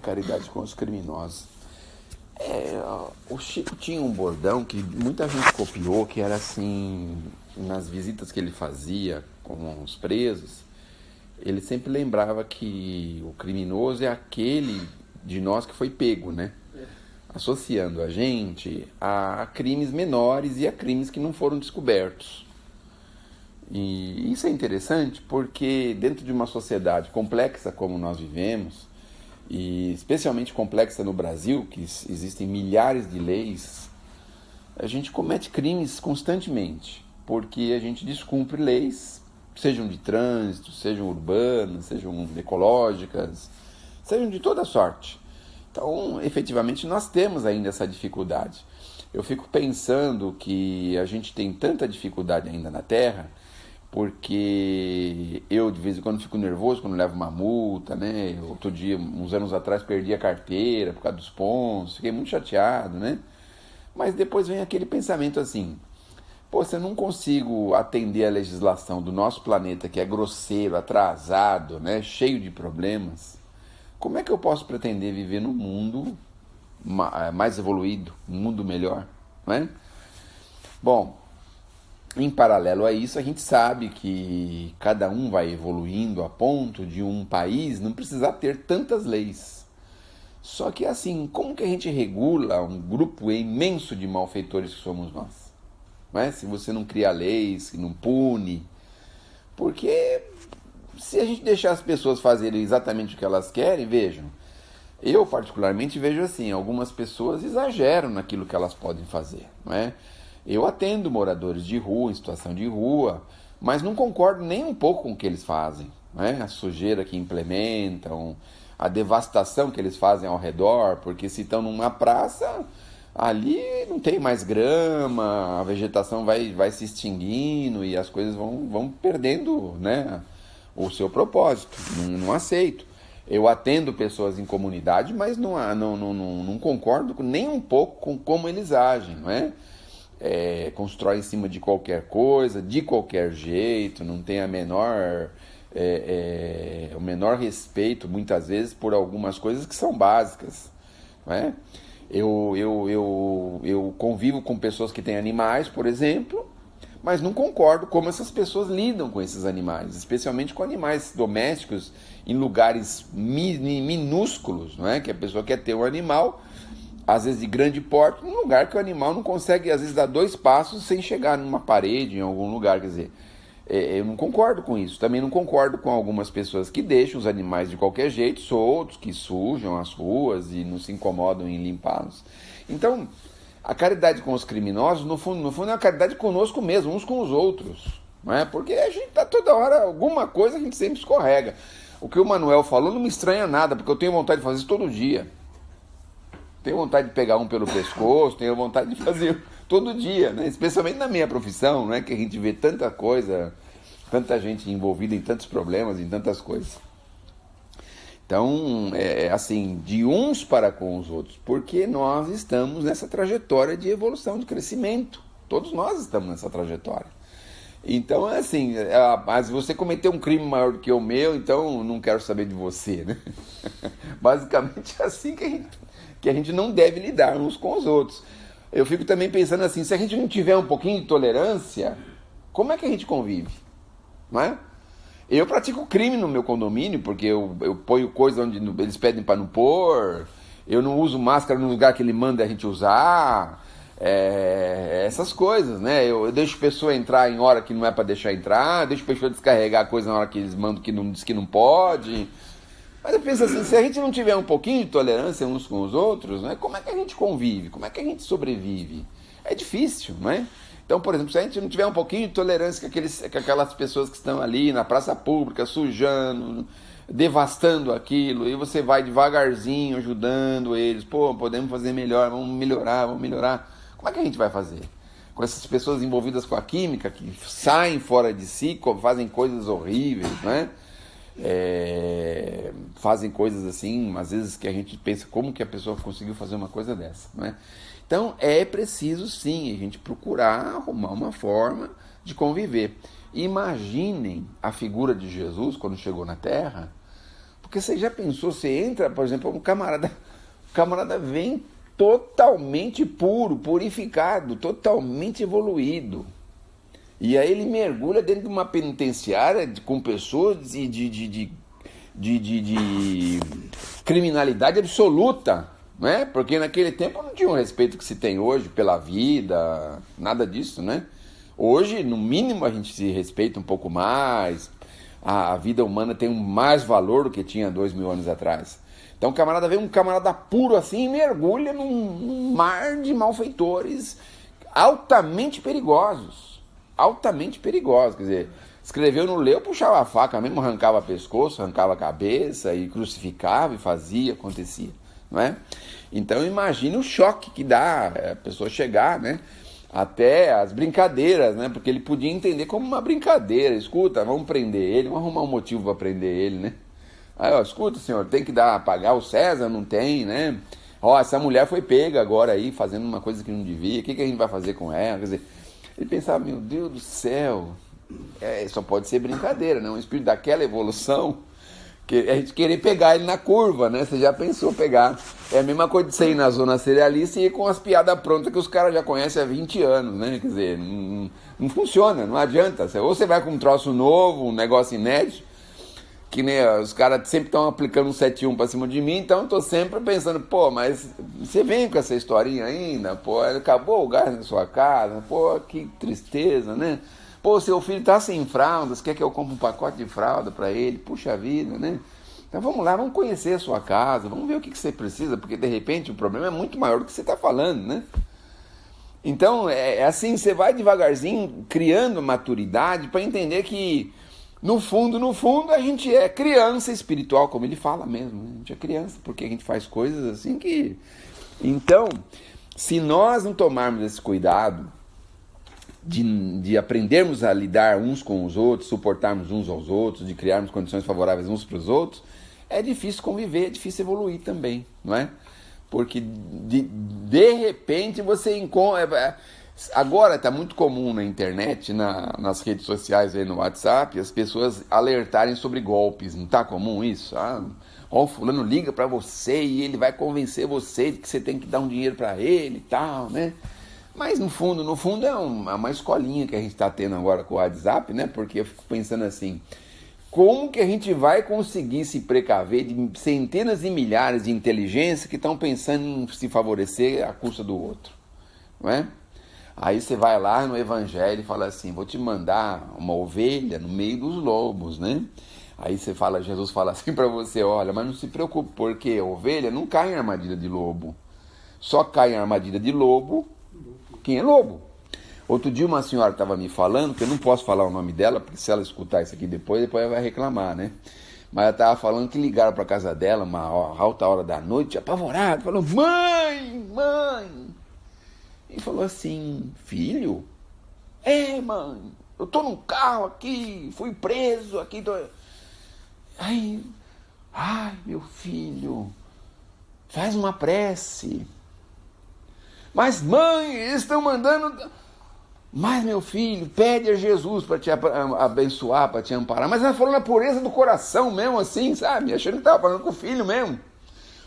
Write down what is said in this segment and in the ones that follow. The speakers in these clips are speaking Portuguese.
caridade com os criminosos. O Chico tinha um bordão que muita gente copiou, que era assim, nas visitas que ele fazia com os presos, ele sempre lembrava que o criminoso é aquele de nós que foi pego, né? Associando a gente a crimes menores e a crimes que não foram descobertos. E isso é interessante porque dentro de uma sociedade complexa como nós vivemos, e especialmente complexa no Brasil, que existem milhares de leis, a gente comete crimes constantemente, porque a gente descumpre leis, sejam de trânsito, sejam urbanas, sejam ecológicas, sejam de toda sorte. Então, efetivamente, nós temos ainda essa dificuldade. Eu fico pensando que a gente tem tanta dificuldade ainda na Terra, porque eu de vez em quando fico nervoso quando levo uma multa, né? Outro dia, uns anos atrás, perdi a carteira por causa dos pontos, fiquei muito chateado, né? Mas depois vem aquele pensamento assim, pô, se eu não consigo atender a legislação do nosso planeta, que é grosseiro, atrasado, né? Cheio de problemas, como é que eu posso pretender viver num mundo mais evoluído, um mundo melhor, não é? Bom, em paralelo a isso, a gente sabe que cada um vai evoluindo a ponto de um país não precisar ter tantas leis. Só que assim, como que a gente regula um grupo imenso de malfeitores que somos nós? Não é? Se você não cria leis, se não pune. Porque se a gente deixar as pessoas fazerem exatamente o que elas querem, vejam, eu particularmente vejo assim, algumas pessoas exageram naquilo que elas podem fazer, não é? Eu atendo moradores de rua, em situação de rua, mas não concordo nem um pouco com o que eles fazem, né? A sujeira que implementam, a devastação que eles fazem ao redor, porque se estão numa praça, ali não tem mais grama, a vegetação vai se extinguindo e as coisas vão perdendo, né, o seu propósito. Não aceito. Eu atendo pessoas em comunidade, mas não concordo nem um pouco com como eles agem, não é? Constrói em cima de qualquer coisa, de qualquer jeito, não tem o menor respeito, muitas vezes, por algumas coisas que são básicas, não é? Eu convivo com pessoas que têm animais, por exemplo, mas não concordo como essas pessoas lidam com esses animais, especialmente com animais domésticos em lugares minúsculos, não é? Que a pessoa quer ter um animal, às vezes de grande porte, num lugar que o animal não consegue, às vezes, dar 2 passos sem chegar numa parede, em algum lugar. Quer dizer, eu não concordo com isso. Também não concordo com algumas pessoas que deixam os animais de qualquer jeito, soltos, que sujam as ruas e não se incomodam em limpá-los. Então, a caridade com os criminosos, no fundo é uma caridade conosco mesmo, uns com os outros. Não é? Porque a gente tá toda hora, alguma coisa a gente sempre escorrega. O que o Manuel falou não me estranha nada, porque eu tenho vontade de fazer isso todo dia. Tenho vontade de pegar um pelo pescoço, tenho vontade de fazer todo dia, né? Especialmente na minha profissão, né? Que a gente vê tanta coisa, tanta gente envolvida em tantos problemas, em tantas coisas. Então, assim, de uns para com os outros, porque nós estamos nessa trajetória de evolução, de crescimento. Todos nós estamos nessa trajetória. Então, assim, mas você cometeu um crime maior do que o meu, então não quero saber de você, né? Basicamente é assim que a gente não deve lidar uns com os outros. Eu fico também pensando assim, se a gente não tiver um pouquinho de tolerância, como é que a gente convive? Não é? Eu pratico crime no meu condomínio, porque eu ponho coisa onde eles pedem para não pôr, eu não uso máscara no lugar que ele manda a gente usar, essas coisas, né? Eu deixo a pessoa entrar em hora que não é para deixar entrar, deixo a pessoa descarregar a coisa na hora que eles mandam que não diz que não pode. Mas eu penso assim, se a gente não tiver um pouquinho de tolerância uns com os outros, né, como é que a gente convive? Como é que a gente sobrevive? É difícil, não é? Então, por exemplo, se a gente não tiver um pouquinho de tolerância com aquelas pessoas que estão ali na praça pública, sujando, devastando aquilo, e você vai devagarzinho ajudando eles, pô, podemos fazer melhor, vamos melhorar. Como é que a gente vai fazer? Com essas pessoas envolvidas com a química, que saem fora de si, fazem coisas horríveis, né? Fazem coisas assim, às vezes que a gente pensa como que a pessoa conseguiu fazer uma coisa dessa, não é? Então é preciso sim a gente procurar arrumar uma forma de conviver. Imaginem a figura de Jesus quando chegou na Terra, Porque você já pensou, você entra, por exemplo, o camarada vem totalmente puro, purificado, totalmente evoluído. E aí ele mergulha dentro de uma penitenciária com pessoas de criminalidade absoluta, né? Porque naquele tempo não tinha o respeito que se tem hoje pela vida, nada disso, né? Hoje, no mínimo, a gente se respeita um pouco mais, a vida humana tem mais valor do que tinha 2000 anos atrás. Então o camarada vê um camarada puro assim e mergulha num mar de malfeitores altamente perigosos. Altamente perigosos, quer dizer, escreveu, não leu, puxava a faca mesmo, arrancava pescoço, arrancava a cabeça e crucificava e fazia, acontecia, não é? Então imagine o choque que dá a pessoa chegar, né? Até as brincadeiras, né? Porque ele podia entender como uma brincadeira. Escuta, vamos prender ele, vamos arrumar um motivo para prender ele, né? Aí, ó, escuta, senhor, tem que pagar o César, não tem, né? Ó, essa mulher foi pega agora aí, fazendo uma coisa que não devia, o que a gente vai fazer com ela? Quer dizer, ele pensava, meu Deus do céu, só pode ser brincadeira, né? Um espírito daquela evolução, que a gente querer pegar ele na curva, né? Você já pensou pegar. É a mesma coisa de você ir na zona cerealista e ir com as piadas prontas que os caras já conhecem há 20 anos, né? Quer dizer, não funciona, não adianta. Ou você vai com um troço novo, um negócio inédito, que nem os caras sempre estão aplicando um 7-1 pra cima de mim, então eu tô sempre pensando, pô, mas você vem com essa historinha ainda, pô, acabou o gás na sua casa, pô, que tristeza, né? Pô, seu filho tá sem fraldas, quer que eu compre um pacote de fralda pra ele? Puxa vida, né? Então vamos lá, vamos conhecer a sua casa, vamos ver o que você precisa, porque de repente o problema é muito maior do que você tá falando, né? Então é assim, você vai devagarzinho criando maturidade para entender que no fundo, a gente é criança espiritual, como ele fala mesmo, né? A gente é criança, porque a gente faz coisas assim que... Então, se nós não tomarmos esse cuidado de aprendermos a lidar uns com os outros, suportarmos uns aos outros, de criarmos condições favoráveis uns para os outros, é difícil conviver, é difícil evoluir também, não é? Porque de repente você encontra... Agora está muito comum na internet, nas redes sociais, aí no WhatsApp, as pessoas alertarem sobre golpes. Não está comum isso? O fulano liga para você e ele vai convencer você de que você tem que dar um dinheiro para ele e tal, né? Mas no fundo é uma escolinha que a gente está tendo agora com o WhatsApp, né? Porque eu fico pensando assim, como que a gente vai conseguir se precaver de centenas e milhares de inteligências que estão pensando em se favorecer à custa do outro, não é? Aí você vai lá no Evangelho e fala assim, vou te mandar uma ovelha no meio dos lobos, né? Aí Jesus fala assim para você, olha, mas não se preocupe, porque a ovelha não cai em armadilha de lobo. Só cai em armadilha de lobo quem é lobo. Outro dia uma senhora estava me falando, que eu não posso falar o nome dela, porque se ela escutar isso aqui depois ela vai reclamar, né? Mas ela estava falando que ligaram para casa dela, uma alta hora da noite, apavorada, falou, mãe! E falou assim, filho? Mãe, eu tô num carro aqui, fui preso aqui. Ai, meu filho, faz uma prece. Mas mãe, eles estão mandando... Mas meu filho, pede a Jesus para te abençoar, para te amparar. Mas ela falou na pureza do coração mesmo, assim, sabe? Achando que estava falando com o filho mesmo.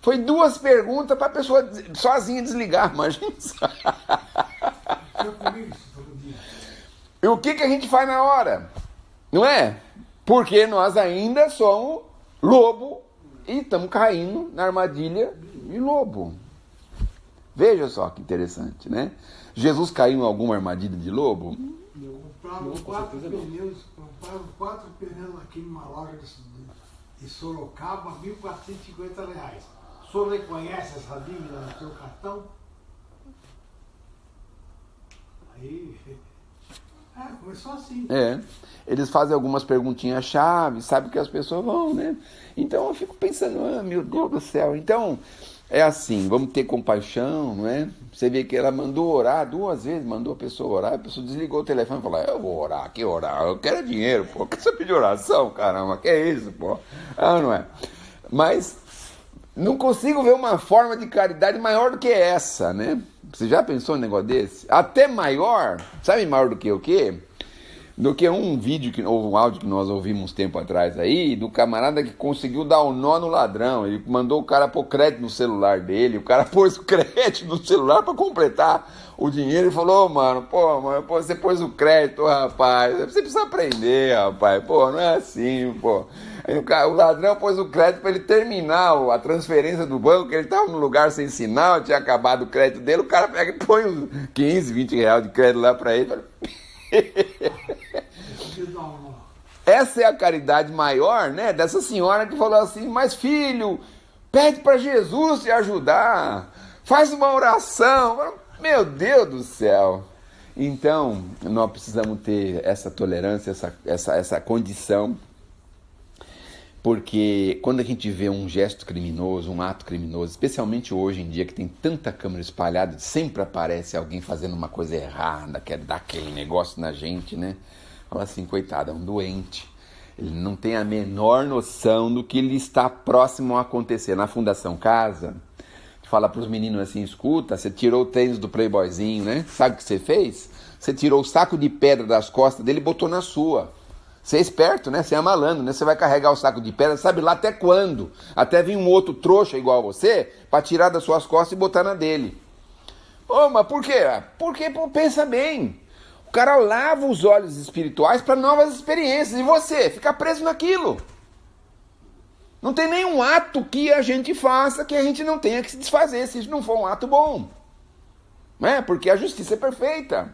Foi 2 perguntas para a pessoa sozinha desligar, imagina. E o que a gente faz na hora? Não é? Porque nós ainda somos lobo e estamos caindo na armadilha de lobo. Veja só que interessante, né? Jesus caiu em alguma armadilha de lobo? Compraram 4 pneus aqui numa loja de Sorocaba, R$1.450. O senhor reconhece essa dívida no seu cartão? Aí... começou assim. Eles fazem algumas perguntinhas-chave, sabe que as pessoas vão, né? Então eu fico pensando, meu Deus do céu. Então, é assim, vamos ter compaixão, não é? Você vê que ela mandou orar 2 vezes, mandou a pessoa orar, a pessoa desligou o telefone e falou, eu vou orar, que orar? Eu quero dinheiro, pô. Que você pediu oração, caramba? Que é isso, pô? Não é? Mas... não consigo ver uma forma de caridade maior do que essa, né? Você já pensou em um negócio desse? Até maior, sabe maior do que o quê? do que um vídeo, ou um áudio que nós ouvimos um tempo atrás aí, do camarada que conseguiu dar um nó no ladrão. Ele mandou o cara pôr crédito no celular dele, o cara pôs o crédito no celular para completar o dinheiro e falou, mano, você pôs o crédito, rapaz, você precisa aprender, rapaz, pô, não é assim, pô. Aí o ladrão pôs o crédito para ele terminar a transferência do banco, que ele estava num lugar sem sinal, tinha acabado o crédito dele, o cara pega e põe uns 15, 20 reais de crédito lá para ele. Essa é a caridade maior, né? Dessa senhora que falou assim, mas filho, pede para Jesus te ajudar, faz uma oração. Meu Deus do céu. Então, nós precisamos ter essa tolerância, essa condição, porque quando a gente vê um gesto criminoso, um ato criminoso, especialmente hoje em dia que tem tanta câmera espalhada, sempre aparece alguém fazendo uma coisa errada, quer dar aquele negócio na gente, né? Fala assim, coitado, é um doente. Ele não tem a menor noção do que lhe está próximo a acontecer. Na Fundação Casa, fala para os meninos assim, escuta, você tirou o tênis do playboyzinho, né? Sabe o que você fez? Você tirou o saco de pedra das costas dele e botou na sua. Você é esperto, né? Você é malandro, né? Você vai carregar o saco de pedra, sabe lá até quando? Até vir um outro trouxa igual a você, para tirar das suas costas e botar na dele. Mas por quê? Porque, pensa bem. O cara lava os olhos espirituais para novas experiências. E você? Fica preso naquilo. Não tem nenhum ato que a gente faça que a gente não tenha que se desfazer, se isso não for um ato bom. Né? Porque a justiça é perfeita.